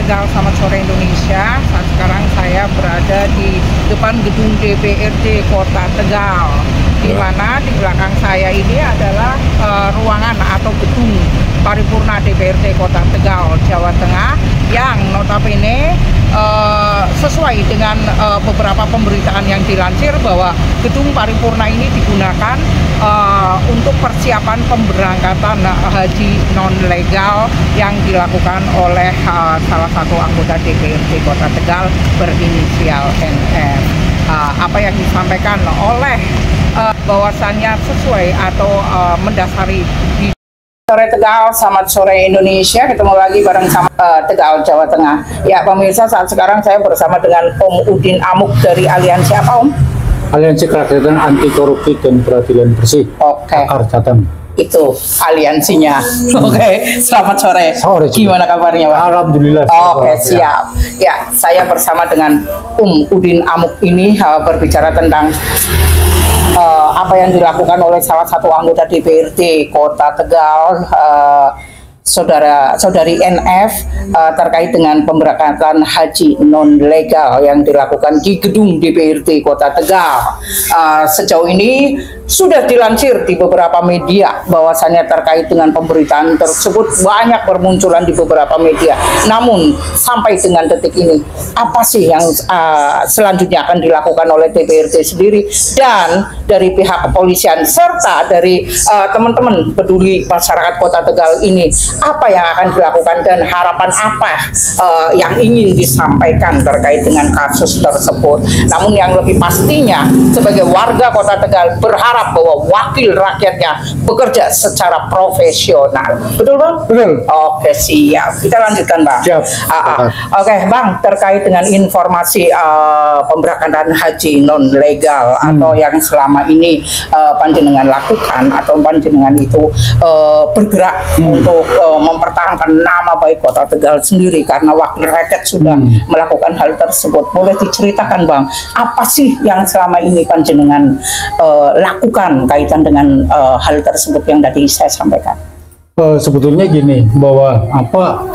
Tegal, selamat sore Indonesia. Saat sekarang saya berada di depan gedung DPRD Kota Tegal, di mana di belakang saya ini adalah ruangan atau gedung paripurna DPRD Kota Tegal, Jawa Tengah, yang notabene sesuai dengan beberapa pemberitaan yang dilansir bahwa gedung paripurna ini digunakan untuk persiapan pemberangkatan haji non legal yang dilakukan oleh salah satu anggota DPRD Kota Tegal berinisial NF. Apa yang disampaikan oleh bahwasannya sesuai atau mendasari di sore Tegal, selamat sore Indonesia. Ketemu lagi bareng sama Tegal, Jawa Tengah. Ya pemirsa, saat sekarang saya bersama dengan Om Udin Amuk dari Aliansi apa Om? Aliansi Keadilan Anti Korupsi dan Peradilan Bersih. Oke. Akar Jateng. Itu aliansinya. Oke, selamat sore. Sore. Gimana kabarnya Pak? Alhamdulillah. Oke, siap. Ya, saya bersama dengan Udin Amuk ini berbicara tentang apa yang dilakukan oleh salah satu anggota DPRD Kota Tegal, saudari NF, terkait dengan pemberangkatan haji non legal yang dilakukan di gedung DPRD Kota Tegal. Sejauh ini sudah dilansir di beberapa media bahwasannya terkait dengan pemberitaan tersebut banyak bermunculan di beberapa media. Namun sampai dengan detik ini, apa sih yang selanjutnya akan dilakukan oleh DPRD sendiri dan dari pihak kepolisian serta dari teman-teman peduli masyarakat Kota Tegal ini, apa yang akan dilakukan dan harapan apa yang ingin disampaikan terkait dengan kasus tersebut. Namun yang lebih pastinya, sebagai warga Kota Tegal berharap bahwa wakil rakyatnya bekerja secara profesional. Betul Bang? Betul. Oke, siap. Kita lanjutkan Bang. Siap. Oke Bang, terkait dengan informasi pemberangkatan haji non legal atau yang selama ini panjenengan lakukan atau panjenengan itu bergerak untuk mempertahankan nama baik Kota Tegal sendiri karena wakil rakyat sudah melakukan hal tersebut. Boleh diceritakan Bang, apa sih yang selama ini panjenengan lakukan kaitan dengan hal tersebut yang tadi saya sampaikan? Sebetulnya gini, bahwa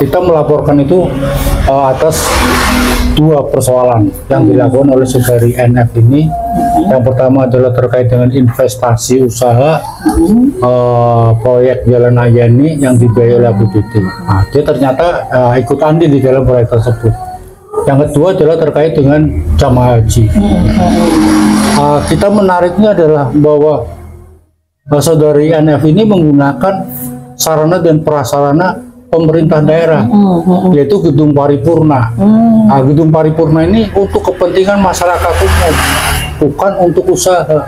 kita melaporkan itu atas dua persoalan yang dilakukan oleh saudari NF ini. Yang pertama adalah terkait dengan investasi usaha proyek Jalan Ayani yang dibiayai oleh APBD. Nah, dia ternyata ikut andil di dalam proyek tersebut. Yang kedua adalah terkait dengan jamaah haji. Kita menariknya adalah bahwa saudari NF ini menggunakan sarana dan prasarana pemerintah daerah, yaitu gedung paripurna. Gedung paripurna ini untuk kepentingan masyarakat umum, bukan untuk usaha.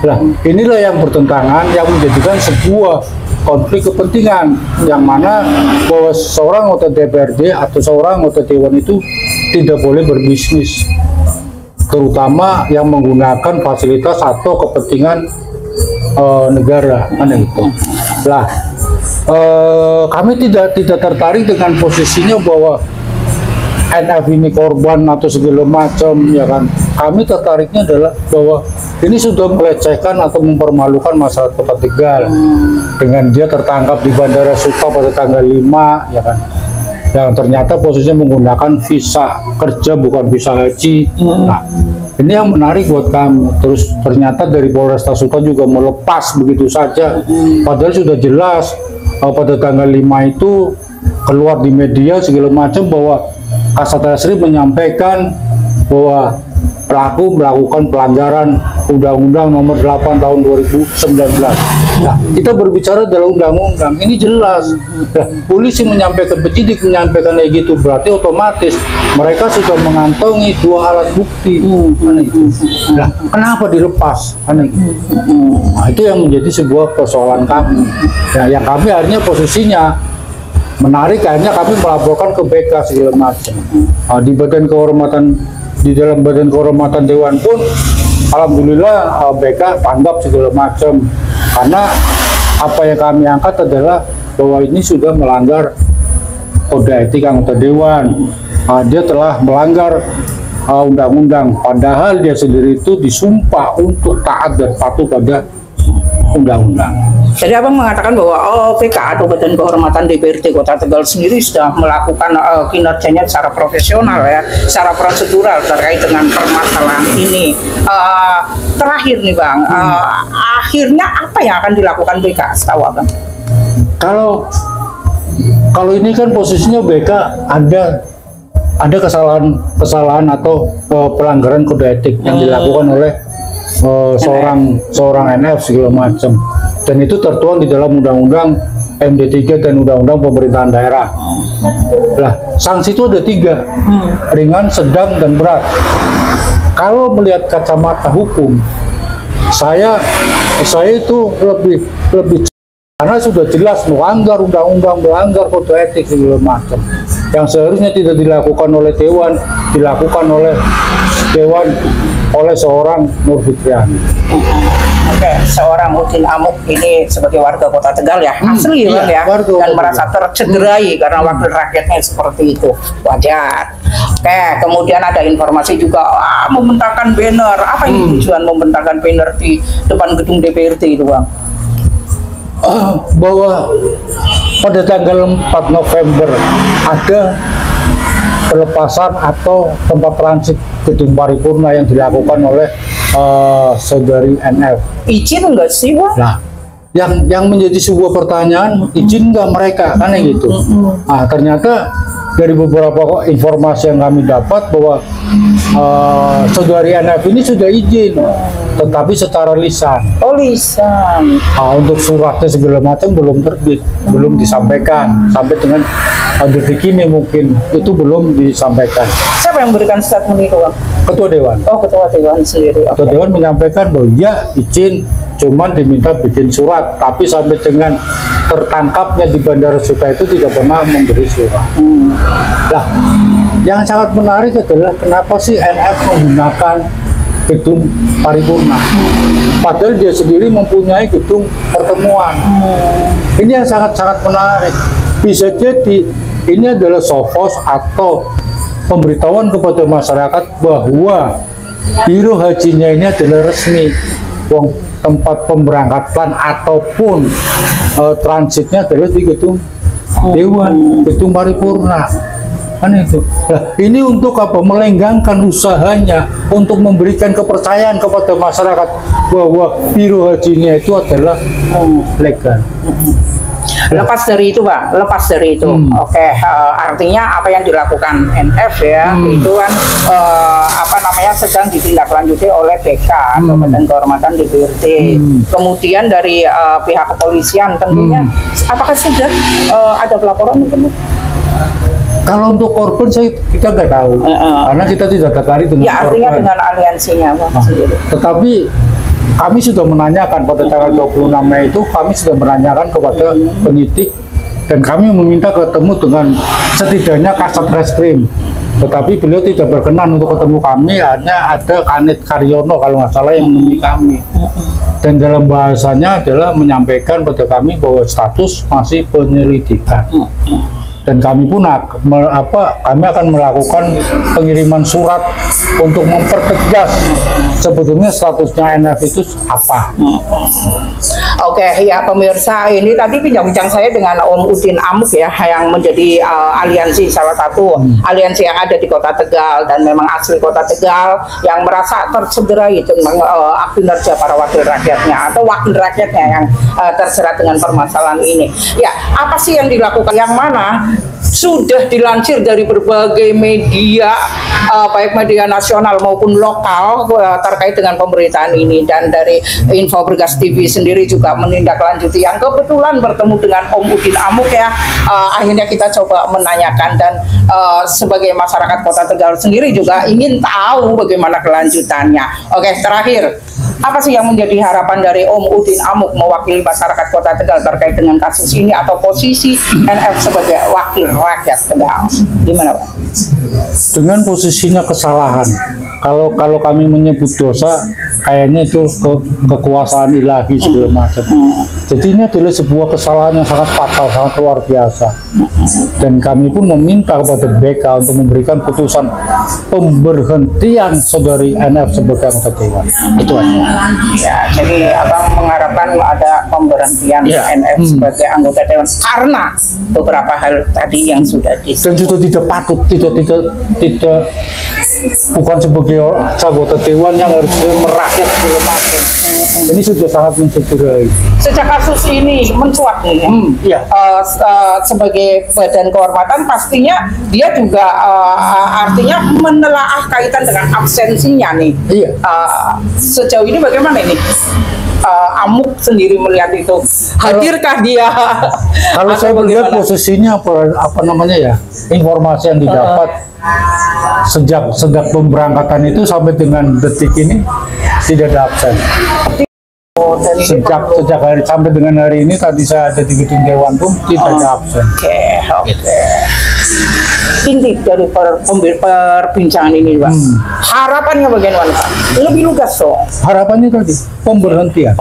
Nah, inilah yang bertentangan, yang menjadikan sebuah konflik kepentingan, yang mana bahwa seorang anggota DPRD atau seorang anggota Dewan itu tidak boleh berbisnis, terutama yang menggunakan fasilitas atau kepentingan negara, itu. Lah, kami tidak tertarik dengan posisinya bahwa NF ini korban atau segala macam, ya kan. Kami tertariknya adalah bahwa ini sudah melecehkan atau mempermalukan masyarakat Kota Tegal dengan dia tertangkap di Bandara Suta pada tanggal 5, ya kan. Yang ternyata posisinya menggunakan visa kerja bukan visa haji. Nah, ini yang menarik buat kami. Terus ternyata dari Polresta Suta juga melepas begitu saja, padahal sudah jelas pada tanggal 5 itu keluar di media segala macam bahwa Kasat Reskrim menyampaikan bahwa pelaku melakukan pelanggaran Undang-Undang Nomor 8 Tahun 2019. Nah, kita berbicara dalam undang-undang ini jelas. Nah, polisi menyampaikan, penyidik menyampaikan kayak gitu, berarti otomatis mereka sudah mengantongi dua alat bukti. Nah, kenapa dilepas? Nah, itu yang menjadi sebuah persoalan kami. Nah, yang kami akhirnya posisinya menarik, akhirnya kami melaporkan ke BK segala macam. Di badan kehormatan, di dalam badan kehormatan Dewan pun alhamdulillah BK tanggap segala macam, karena apa yang kami angkat adalah bahwa ini sudah melanggar kode etik anggota Dewan. Dia telah melanggar undang-undang, padahal dia sendiri itu disumpah untuk taat dan patuh pada undang-undang. Jadi abang mengatakan bahwa PK atau Badan Kehormatan DPRD Kota Tegal sendiri sudah melakukan kinerjanya secara profesional ya, secara prosedural terkait dengan permasalahan ini. Terakhir nih bang, akhirnya apa yang akan dilakukan BK setahu abang? Kalau ini kan posisinya BK ada kesalahan atau pelanggaran kode etik yang dilakukan oleh seorang NF segala macam, dan itu tertuang di dalam undang-undang MD3 dan undang-undang pemerintahan daerah. Lah, sanksi itu ada 3, ringan, sedang, dan berat. Kalau melihat kacamata hukum, saya itu lebih karena sudah jelas melanggar undang-undang, melanggar kode etik segala macam, yang seharusnya tidak dilakukan oleh Dewan, dilakukan oleh seorang Nur Fitriani. Oke, seorang Udin Amuk ini sebagai warga Kota Tegal ya, asli iya, ya, dan merasa tercederai karena wakil rakyatnya seperti itu, wajar. Oke, kemudian ada informasi juga membentangkan banner. Apa ini tujuan membentangkan banner di depan gedung DPRD itu bang? Bahwa pada tanggal 4 November ada pelepasan atau tempat transit gedung paripurna yang dilakukan oleh saudari NF. Izin enggak sih bang? Nah, yang menjadi sebuah pertanyaan, izin nggak mereka kan gitu. Nah, ternyata dari beberapa informasi yang kami dapat bahwa saudari NF ini sudah izin, tetapi secara lisan. Oh lisan. Untuk suratnya segala macam belum terbit, belum disampaikan sampai dengan detik ini mungkin itu belum disampaikan. Siapa yang memberikan statement itu bang? Ketua Dewan. Oh Ketua Dewan sendiri. Ketua Dewan menyampaikan bahwa ya izin, cuman diminta bikin surat, tapi sampai dengan tertangkapnya di Bandara Suta itu tidak pernah memberi surat. Nah, yang sangat menarik adalah kenapa sih NF menggunakan gedung paripurna, padahal dia sendiri mempunyai gedung pertemuan. Ini yang sangat-sangat menarik. Bisa jadi ini adalah sofos atau pemberitahuan kepada masyarakat bahwa biro hajinya ini adalah resmi, tempat pemberangkatan ataupun transitnya adalah di gedung Dewan, gedung paripurna. Kan itu. Nah, ini untuk apa? Melenggangkan usahanya untuk memberikan kepercayaan kepada masyarakat bahwa biro hajinya itu adalah legal. Lepas dari itu Pak, lepas dari itu. Oke, artinya apa yang dilakukan NF ya, itu kan sedang ditindaklanjuti oleh BK atau Badan Kehormatan DPRD. Kemudian dari pihak kepolisian tentunya, apakah sudah ada pelaporan mungkin? Kalau untuk korban kita nggak tahu, karena kita tidak tertarik dengan korban. Artinya dengan aliansinya Pak sendiri. Tetapi kami sudah menanyakan pada tanggal 26 Mei itu, kami sudah menanyakan kepada penyidik dan kami meminta ketemu dengan setidaknya Kasat Reskrim. Tetapi beliau tidak berkenan untuk ketemu kami, hanya ada Kanit Karyono kalau nggak salah yang menemui kami. Dan dalam bahasanya adalah menyampaikan pada kami bahwa status masih penyelidikan. Dan kami pun kami akan melakukan pengiriman surat untuk mempertegas sebetulnya statusnya NF itu apa. Oke, ya pemirsa, ini tadi bincang-bincang saya dengan Om Udin Amuk ya, yang menjadi aliansi, salah satu aliansi yang ada di Kota Tegal dan memang asli Kota Tegal, yang merasa tercederai dengan kinerja para wakil rakyatnya atau wakil rakyatnya yang terjerat dengan permasalahan ini. Ya, apa sih yang dilakukan? Yang mana sudah dilansir dari berbagai media, baik media nasional maupun lokal terkait dengan pemberitaan ini, dan dari Info Bergas TV sendiri juga menindaklanjuti, yang kebetulan bertemu dengan Om Udin Amuk ya. Akhirnya kita coba menanyakan, dan sebagai masyarakat Kota Tegal sendiri juga ingin tahu bagaimana kelanjutannya. Oke, terakhir, apa sih yang menjadi harapan dari Om Udin Amuk mewakili masyarakat Kota Tegal terkait dengan kasus ini atau posisi NF sebagai wakil rakyat Tegal? Gimana Pak? Dengan posisinya kesalahan, kalau kami menyebut dosa, kayaknya itu kekuasaan ilahi segala macam. Jadi ini adalah sebuah kesalahan yang sangat fatal, sangat luar biasa. Dan kami pun meminta kepada BK untuk memberikan putusan pemberhentian saudari NF sebagai anggota dewan. Itu aja. Ya, jadi abang mengharapkan ada pemberhentian NF sebagai anggota dewan karena beberapa hal tadi yang sudah dan juga tidak patut, tidak bukan sebagai anggota dewan yang harus merakyat segala macam. Ini sudah sangat mencederai. Sejak kasus ini mencuat nih, sebagai badan kehormatan pastinya dia juga artinya menelaah kaitan dengan absensinya nih. Iya. Sejauh ini bagaimana ini? Amuk sendiri melihat itu, hadirkah dia? Kalau saya melihat posisinya apa namanya ya, informasi yang didapat sejak pemberangkatan itu sampai dengan detik ini tidak ada absen. Sejak hari sampai dengan hari ini tadi saya ada di gedung dewan pun tidak ada absen. Oke. Inti dari perbincangan ini, Pak. Harapannya bagaimana, Pak? Lebih lugas, so. Harapannya tadi pemberhentian.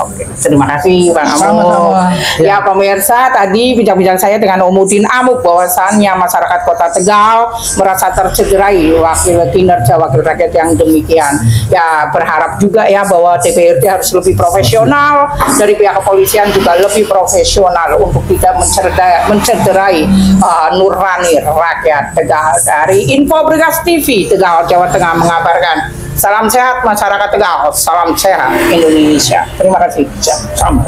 Oke. Terima kasih, Bang Amuk. Ya, pemirsa, tadi bincang-bincang saya dengan Omudin Amuk bahwasannya masyarakat Kota Tegal merasa tercederai kinerja wakil rakyat yang demikian. Ya, berharap juga ya bahwa DPRD harus lebih profesional, dari pihak kepolisian juga lebih profesional untuk tidak mencederai nurani rakyat Tegal. Dari Info Bergas TV Tegal, Jawa Tengah mengabarkan. Salam sehat masyarakat Tegal, salam sehat Indonesia. Terima kasih. Salam.